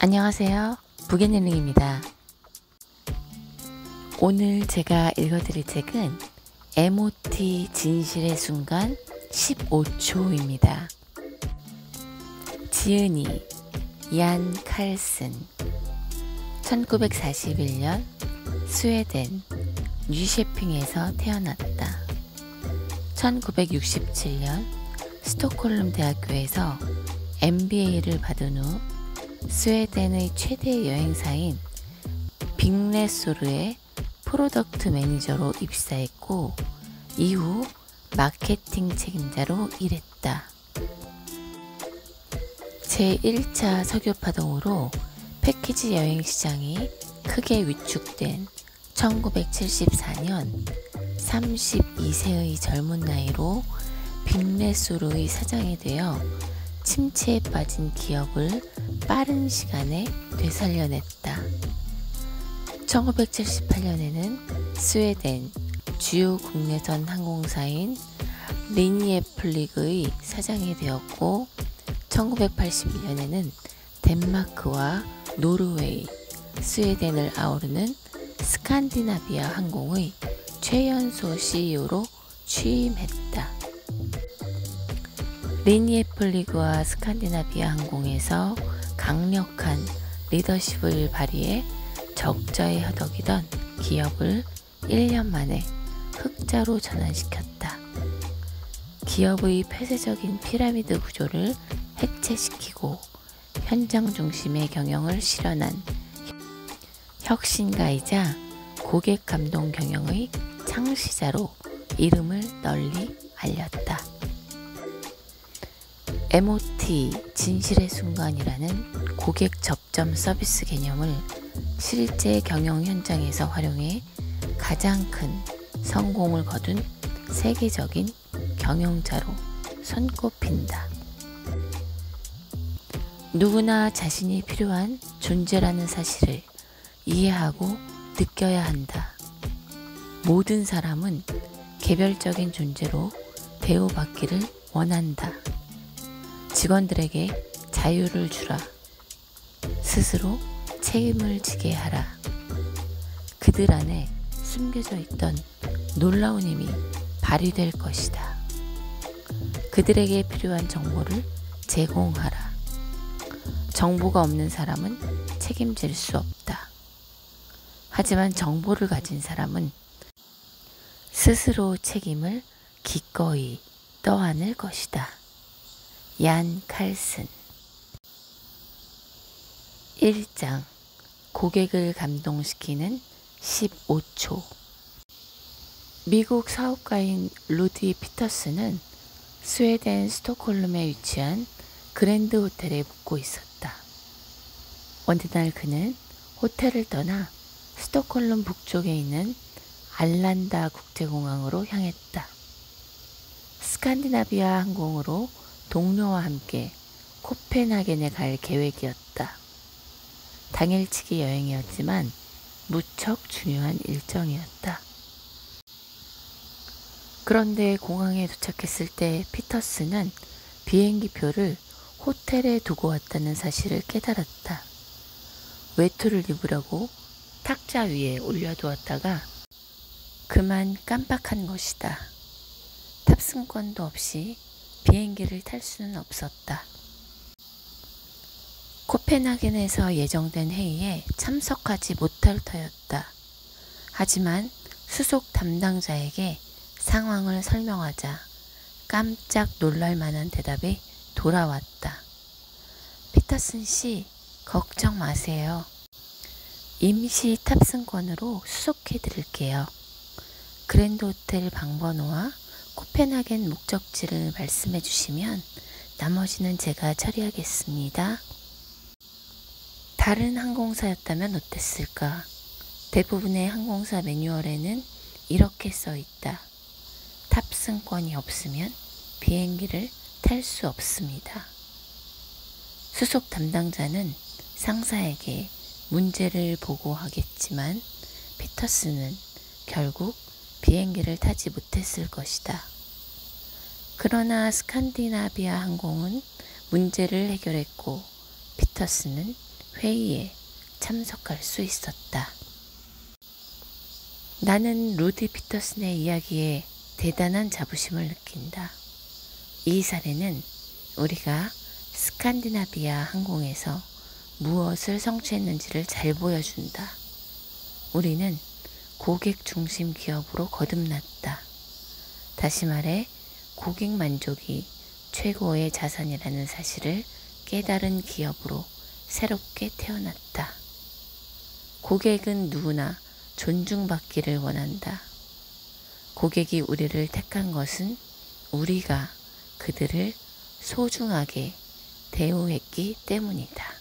안녕하세요. 부개닐링입니다. 오늘 제가 읽어드릴 책은 MOT 진실의 순간 15초입니다. 지은이 얀 칼슨 1941년 스웨덴 뉴셰핑에서 태어났다. 1967년 스톡홀름 대학교에서 MBA를 받은 후 스웨덴의 최대 여행사인 빅레소르의 프로덕트 매니저로 입사했고 이후 마케팅 책임자로 일했다. 제1차 석유파동으로 패키지 여행 시장이 크게 위축된 1974년 32세의 젊은 나이로 빅레소르의 사장이 되어 침체에 빠진 기업을 빠른 시간에 되살려냈다. 1978년에는 스웨덴 주요 국내선 항공사인 리니에플릭의 사장이 되었고 1981년에는 덴마크와 노르웨이, 스웨덴을 아우르는 스칸디나비아 항공의 최연소 CEO로 취임했다. 리니에플릭과 스칸디나비아 항공에서 강력한 리더십을 발휘해 적자에 허덕이던 기업을 1년 만에 흑자로 전환시켰다. 기업의 폐쇄적인 피라미드 구조를 해체시키고 현장 중심의 경영을 실현한 혁신가이자 고객 감동 경영의 창시자로 이름을 널리 알렸다. MOT 진실의 순간이라는 고객 접점 서비스 개념을 실제 경영 현장에서 활용해 가장 큰 성공을 거둔 세계적인 경영자로 손꼽힌다. 누구나 자신이 필요한 존재라는 사실을 이해하고 느껴야 한다. 모든 사람은 개별적인 존재로 대우받기를 원한다. 직원들에게 자유를 주라. 스스로 책임을 지게 하라. 그들 안에 숨겨져 있던 놀라운 힘이 발휘될 것이다. 그들에게 필요한 정보를 제공하라. 정보가 없는 사람은 책임질 수 없다. 하지만 정보를 가진 사람은 스스로 책임을 기꺼이 떠안을 것이다. 얀 칼슨 1장 고객을 감동시키는 15초. 미국 사업가인 루디 피터스는 스웨덴 스톡홀름에 위치한 그랜드 호텔에 묵고 있었다. 어느 날 그는 호텔을 떠나 스톡홀름 북쪽에 있는 알란다 국제공항으로 향했다. 스칸디나비아 항공으로 동료와 함께 코펜하겐에 갈 계획이었다. 당일치기 여행이었지만 무척 중요한 일정이었다. 그런데 공항에 도착했을 때 피터스는 비행기표를 호텔에 두고 왔다는 사실을 깨달았다. 외투를 입으려고 탁자 위에 올려두었다가 그만 깜빡한 것이다. 탑승권도 없이 비행기를 탈 수는 없었다. 코펜하겐에서 예정된 회의에 참석하지 못할 터였다. 하지만 수속 담당자에게 상황을 설명하자 깜짝 놀랄 만한 대답이 돌아왔다. 피터슨 씨, 걱정 마세요. 임시 탑승권으로 수속해 드릴게요. 그랜드 호텔 방번호와 코펜하겐 목적지를 말씀해 주시면 나머지는 제가 처리하겠습니다. 다른 항공사였다면 어땠을까? 대부분의 항공사 매뉴얼에는 이렇게 써 있다. 탑승권이 없으면 비행기를 탈 수 없습니다. 수속 담당자는 상사에게 문제를 보고하겠지만 피터스는 결국 비행기를 타지 못했을 것이다. 그러나 스칸디나비아 항공은 문제를 해결했고 피터스는 회의에 참석할 수 있었다. 나는 루디 피터슨의 이야기에 대단한 자부심을 느낀다. 이 사례는 우리가 스칸디나비아 항공에서 무엇을 성취했는지를 잘 보여준다. 우리는 고객 중심 기업으로 거듭났다. 다시 말해 고객 만족이 최고의 자산이라는 사실을 깨달은 기업으로 새롭게 태어났다. 고객은 누구나 존중받기를 원한다. 고객이 우리를 택한 것은 우리가 그들을 소중하게 대우했기 때문이다.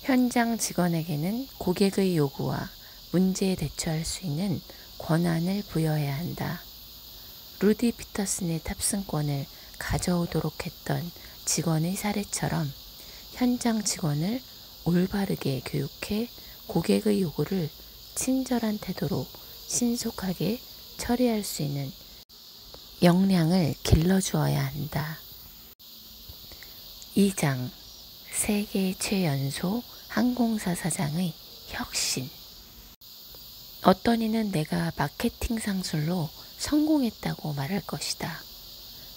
현장 직원에게는 고객의 요구와 문제에 대처할 수 있는 권한을 부여해야 한다. 루디 피터슨의 탑승권을 가져오도록 했던 직원의 사례처럼 현장 직원을 올바르게 교육해 고객의 요구를 친절한 태도로 신속하게 처리할 수 있는 역량을 길러주어야 한다. 2장 세계 최연소 항공사 사장의 혁신. 어떤 이는 내가 마케팅 상술로 성공했다고 말할 것이다.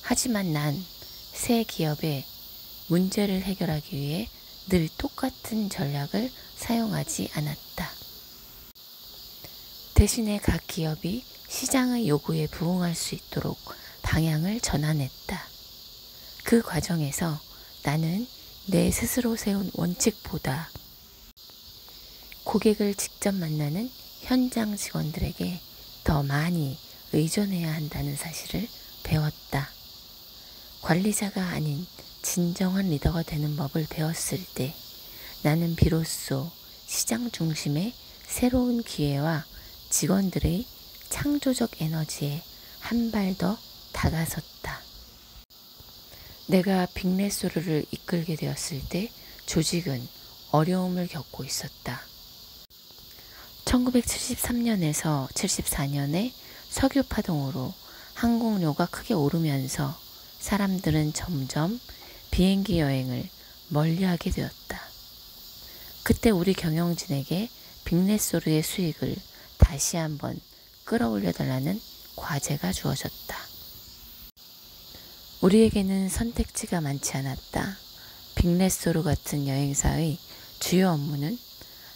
하지만 난 새 기업의 문제를 해결하기 위해 늘 똑같은 전략을 사용하지 않았다. 대신에 각 기업이 시장의 요구에 부응할 수 있도록 방향을 전환했다. 그 과정에서 나는 내 스스로 세운 원칙보다 고객을 직접 만나는 현장 직원들에게 더 많이 의존해야 한다는 사실을 배웠다. 관리자가 아닌 진정한 리더가 되는 법을 배웠을 때 나는 비로소 시장 중심의 새로운 기회와 직원들의 창조적 에너지에 한 발 더 다가섰다. 내가 빅레소르를 이끌게 되었을 때 조직은 어려움을 겪고 있었다. 1973년에서 74년에 석유 파동으로 항공료가 크게 오르면서 사람들은 점점 비행기 여행을 멀리하게 되었다. 그때 우리 경영진에게 빅레소르의 수익을 다시 한번 끌어올려달라는 과제가 주어졌다. 우리에게는 선택지가 많지 않았다. 빅레소르 같은 여행사의 주요 업무는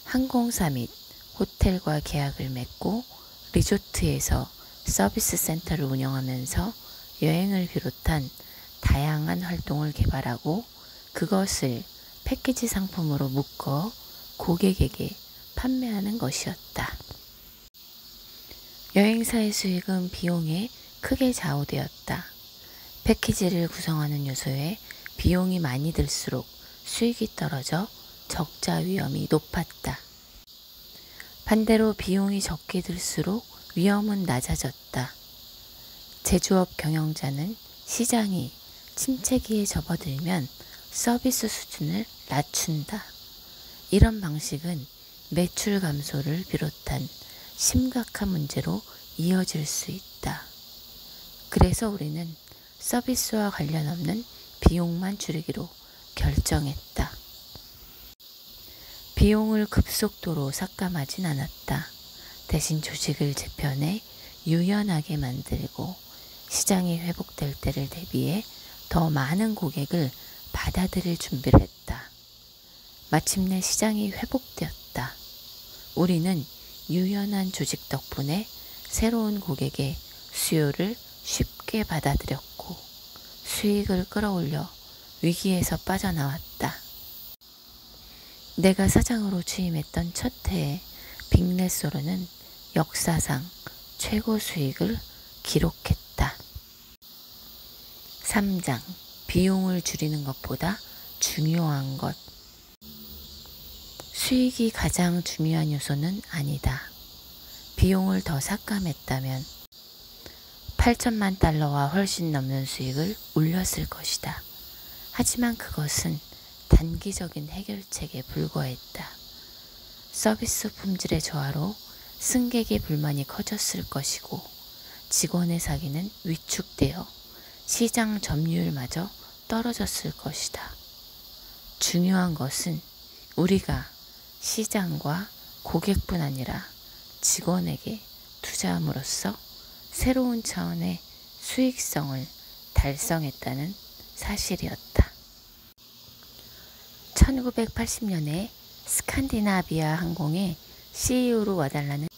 항공사 및 호텔과 계약을 맺고 리조트에서 서비스 센터를 운영하면서 여행을 비롯한 다양한 활동을 개발하고 그것을 패키지 상품으로 묶어 고객에게 판매하는 것이었다. 여행사의 수익은 비용에 크게 좌우되었다. 패키지를 구성하는 요소에 비용이 많이 들수록 수익이 떨어져 적자 위험이 높았다. 반대로 비용이 적게 들수록 위험은 낮아졌다. 제조업 경영자는 시장이 침체기에 접어들면 서비스 수준을 낮춘다. 이런 방식은 매출 감소를 비롯한 심각한 문제로 이어질 수 있다. 그래서 우리는 서비스와 관련 없는 비용만 줄이기로 결정했다. 비용을 급속도로 삭감하진 않았다. 대신 조직을 재편해 유연하게 만들고 시장이 회복될 때를 대비해 더 많은 고객을 받아들일 준비를 했다. 마침내 시장이 회복되었다. 우리는 유연한 조직 덕분에 새로운 고객의 수요를 쉽게 받아들였고 수익을 끌어올려 위기에서 빠져나왔다. 내가 사장으로 취임했던 첫 해에 빅레소르는 역사상 최고 수익을 기록했다. 3장 비용을 줄이는 것보다 중요한 것. 수익이 가장 중요한 요소는 아니다. 비용을 더 삭감했다면 8천만 달러와 훨씬 넘는 수익을 올렸을 것이다. 하지만 그것은 단기적인 해결책에 불과했다. 서비스 품질의 저하로 승객의 불만이 커졌을 것이고 직원의 사기는 위축되어 시장 점유율마저 떨어졌을 것이다. 중요한 것은 우리가 시장과 고객뿐 아니라 직원에게 투자함으로써 새로운 차원의 수익성을 달성했다는 사실이었다. 1980년에 스칸디나비아 항공의 CEO로 와달라는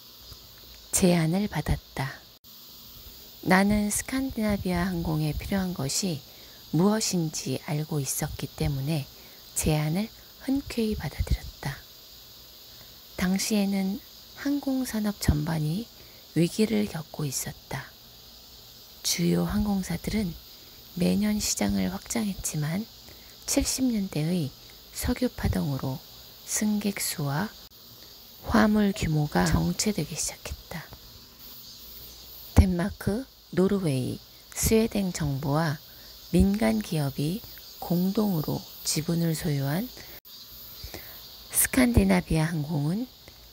제안을 받았다. 나는 스칸디나비아 항공에 필요한 것이 무엇인지 알고 있었기 때문에 제안을 흔쾌히 받아들였다. 당시에는 항공산업 전반이 위기를 겪고 있었다. 주요 항공사들은 매년 시장을 확장했지만 70년대의 석유 파동으로 승객 수와 화물 규모가 정체되기 시작했다. 덴마크, 노르웨이, 스웨덴 정부와 민간 기업이 공동으로 지분을 소유한 스칸디나비아 항공은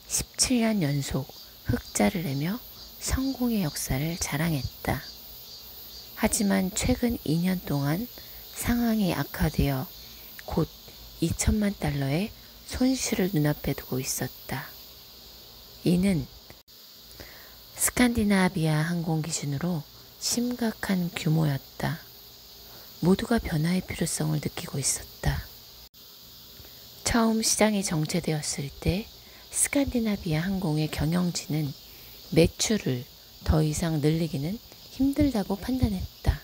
17년 연속 흑자를 내며 성공의 역사를 자랑했다. 하지만 최근 2년 동안 상황이 악화되어 곧 2천만 달러의 손실을 눈앞에 두고 있었다. 이는 스칸디나비아 항공 기준으로 심각한 규모였다. 모두가 변화의 필요성을 느끼고 있었다. 처음 시장이 정체되었을 때 스칸디나비아 항공의 경영진은 매출을 더 이상 늘리기는 힘들다고 판단했다.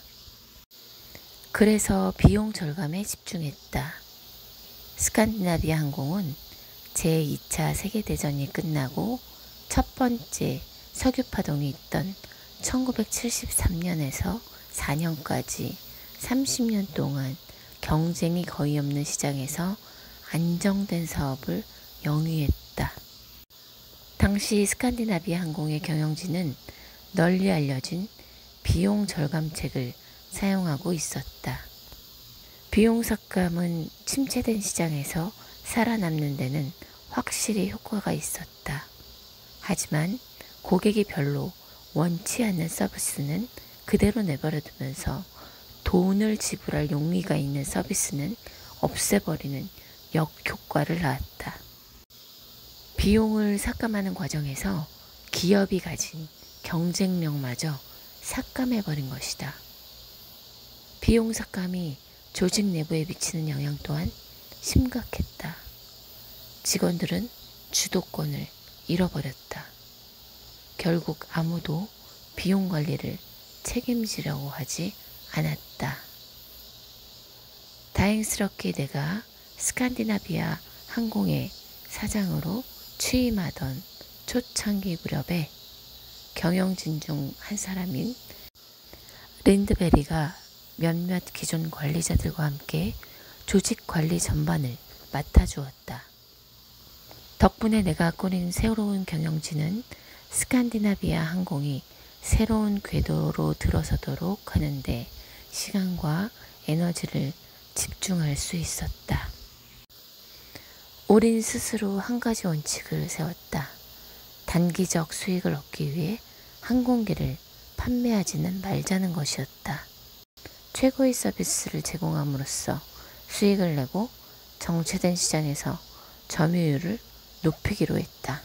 그래서 비용 절감에 집중했다. 스칸디나비아 항공은 제2차 세계대전이 끝나고 첫 번째 석유 파동이 있던 1973년에서 4년까지 30년 동안 경쟁이 거의 없는 시장에서 안정된 사업을 영위했다. 당시 스칸디나비아 항공의 경영진은 널리 알려진 비용 절감책을 사용하고 있었다. 비용 삭감은 침체된 시장에서 살아남는 데는 확실히 효과가 있었다. 하지만 고객이 별로 원치 않는 서비스는 그대로 내버려두면서 돈을 지불할 용의가 있는 서비스는 없애버리는 역효과를 낳았다. 비용을 삭감하는 과정에서 기업이 가진 경쟁력마저 삭감해버린 것이다. 비용 삭감이 조직 내부에 미치는 영향 또한 심각했다. 직원들은 주도권을 잃어버렸다. 결국 아무도 비용 관리를 책임지려고 하지 않았다. 다행스럽게 내가 스칸디나비아 항공의 사장으로 취임하던 초창기 무렵에 경영진 중 한 사람인 린드베리가 몇몇 기존 관리자들과 함께 조직 관리 전반을 맡아주었다. 덕분에 내가 꾸린 새로운 경영진은 스칸디나비아 항공이 새로운 궤도로 들어서도록 하는데 시간과 에너지를 집중할 수 있었다. 우린 스스로 한 가지 원칙을 세웠다. 단기적 수익을 얻기 위해 항공기를 판매하지는 말자는 것이었다. 최고의 서비스를 제공함으로써 수익을 내고 정체된 시장에서 점유율을 높이기로 했다.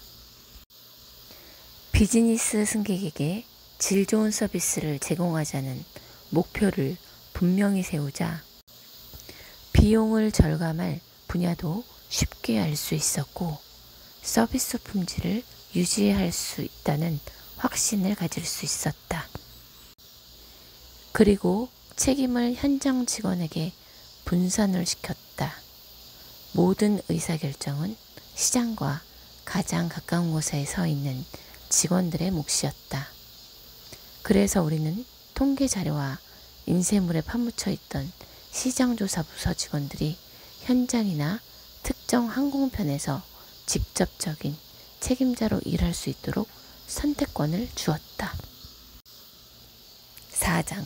비즈니스 승객에게 질 좋은 서비스를 제공하자는 목표를 분명히 세우자 비용을 절감할 분야도 쉽게 알 수 있었고 서비스 품질을 유지할 수 있다는 확신을 가질 수 있었다. 그리고 책임을 현장 직원에게 분산을 시켰다. 모든 의사결정은 시장과 가장 가까운 곳에 서 있는 직원들의 몫이었다. 그래서 우리는 통계 자료와 인쇄물에 파묻혀 있던 시장조사 부서 직원들이 현장이나 특정 항공편에서 직접적인 책임자로 일할 수 있도록 선택권을 주었다. 4장.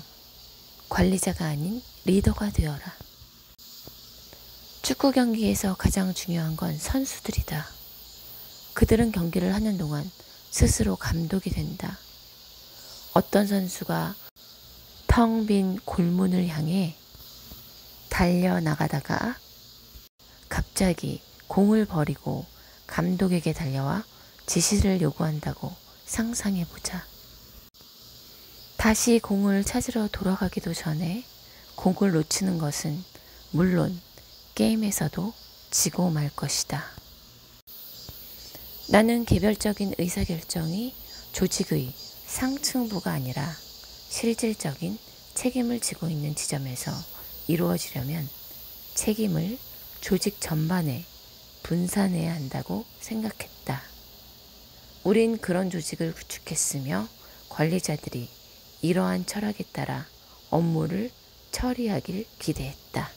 관리자가 아닌 리더가 되어라. 축구 경기에서 가장 중요한 건 선수들이다. 그들은 경기를 하는 동안 스스로 감독이 된다. 어떤 선수가 텅 빈 골문을 향해 달려나가다가 갑자기 공을 버리고 감독에게 달려와 지시를 요구한다고 상상해보자. 다시 공을 찾으러 돌아가기도 전에 공을 놓치는 것은 물론 게임에서도 지고 말 것이다. 나는 개별적인 의사결정이 조직의 상층부가 아니라 실질적인 책임을 지고 있는 지점에서 이루어지려면 책임을 조직 전반에 분산해야 한다고 생각했다. 우린 그런 조직을 구축했으며 관리자들이 이러한 철학에 따라 업무를 처리하길 기대했다.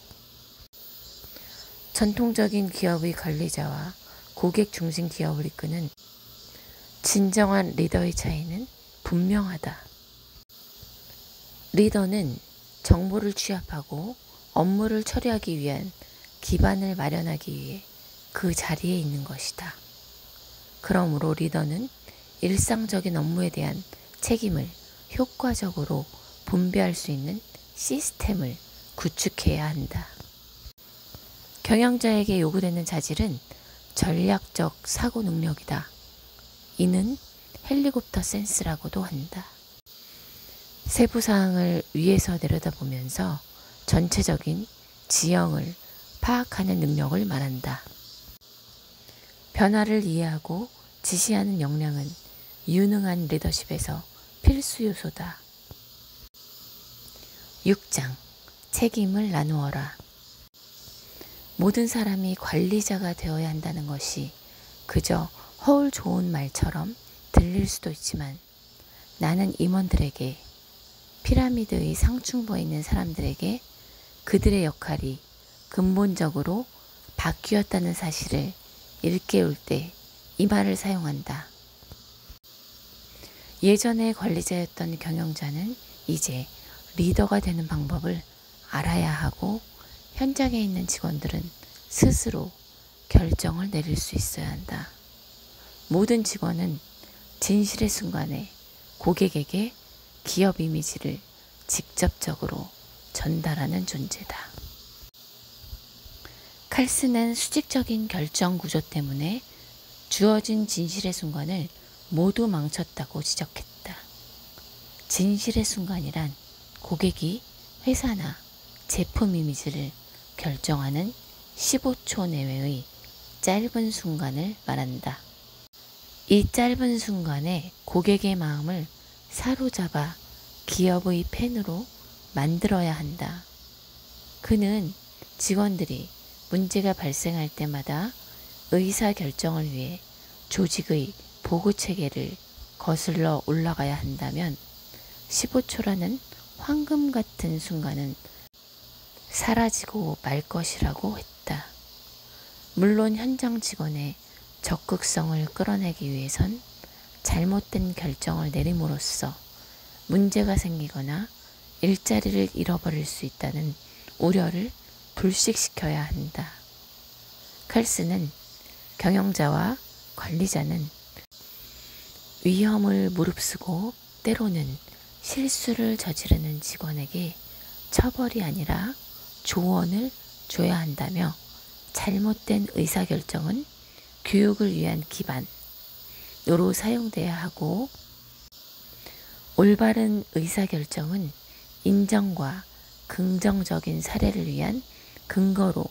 전통적인 기업의 관리자와 고객 중심 기업을 이끄는 진정한 리더의 차이는 분명하다. 리더는 정보를 취합하고 업무를 처리하기 위한 기반을 마련하기 위해 그 자리에 있는 것이다. 그러므로 리더는 일상적인 업무에 대한 책임을 효과적으로 분배할 수 있는 시스템을 구축해야 한다. 경영자에게 요구되는 자질은 전략적 사고 능력이다. 이는 헬리콥터 센스라고도 한다. 세부 사항을 위에서 내려다보면서 전체적인 지형을 파악하는 능력을 말한다. 변화를 이해하고 지시하는 역량은 유능한 리더십에서 필수 요소다. 6장 책임을 나누어라. 모든 사람이 관리자가 되어야 한다는 것이 그저 허울 좋은 말처럼 들릴 수도 있지만 나는 임원들에게 피라미드의 상층부에 있는 사람들에게 그들의 역할이 근본적으로 바뀌었다는 사실을 일깨울 때 이 말을 사용한다. 예전에 관리자였던 경영자는 이제 리더가 되는 방법을 알아야 하고 현장에 있는 직원들은 스스로 결정을 내릴 수 있어야 한다. 모든 직원은 진실의 순간에 고객에게 기업 이미지를 직접적으로 전달하는 존재다. 칼스는 수직적인 결정 구조 때문에 주어진 진실의 순간을 모두 망쳤다고 지적했다. 진실의 순간이란 고객이 회사나 제품 이미지를 결정하는 15초 내외의 짧은 순간을 말한다. 이 짧은 순간에 고객의 마음을 사로잡아 기업의 팬으로 만들어야 한다. 그는 직원들이 문제가 발생할 때마다 의사결정을 위해 조직의 보고체계를 거슬러 올라가야 한다면 15초라는 황금 같은 순간은 사라지고 말 것이라고 했다. 물론 현장 직원의 적극성을 끌어내기 위해선 잘못된 결정을 내림으로써 문제가 생기거나 일자리를 잃어버릴 수 있다는 우려를 불식시켜야 한다. 칼스는 경영자와 관리자는 위험을 무릅쓰고 때로는 실수를 저지르는 직원에게 처벌이 아니라 조언을 줘야 한다며 잘못된 의사결정은 교육을 위한 기반으로 사용돼야 하고 올바른 의사결정은 인정과 긍정적인 사례를 위한 근거로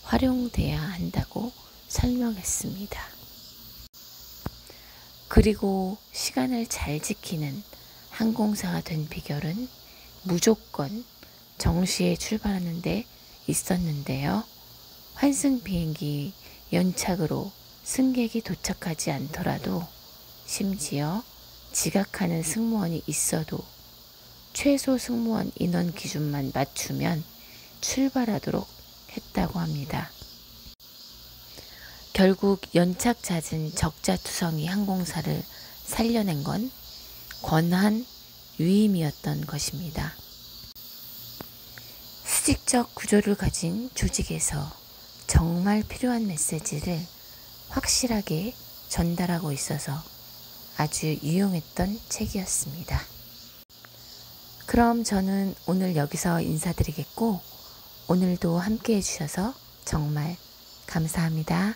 활용돼야 한다고 설명했습니다. 그리고 시간을 잘 지키는 항공사가 된 비결은 무조건 정시에 출발하는 데 있었는데요. 환승 비행기 연착으로 승객이 도착하지 않더라도 심지어 지각하는 승무원이 있어도 최소 승무원 인원 기준만 맞추면 출발하도록 했다고 합니다. 결국 연착 잦은 적자투성이 항공사를 살려낸 건 권한 위임이었던 것입니다. 수직적 구조를 가진 조직에서 정말 필요한 메시지를 확실하게 전달하고 있어서 아주 유용했던 책이었습니다. 그럼 저는 오늘 여기서 인사드리겠고 오늘도 함께 해주셔서 정말 감사합니다.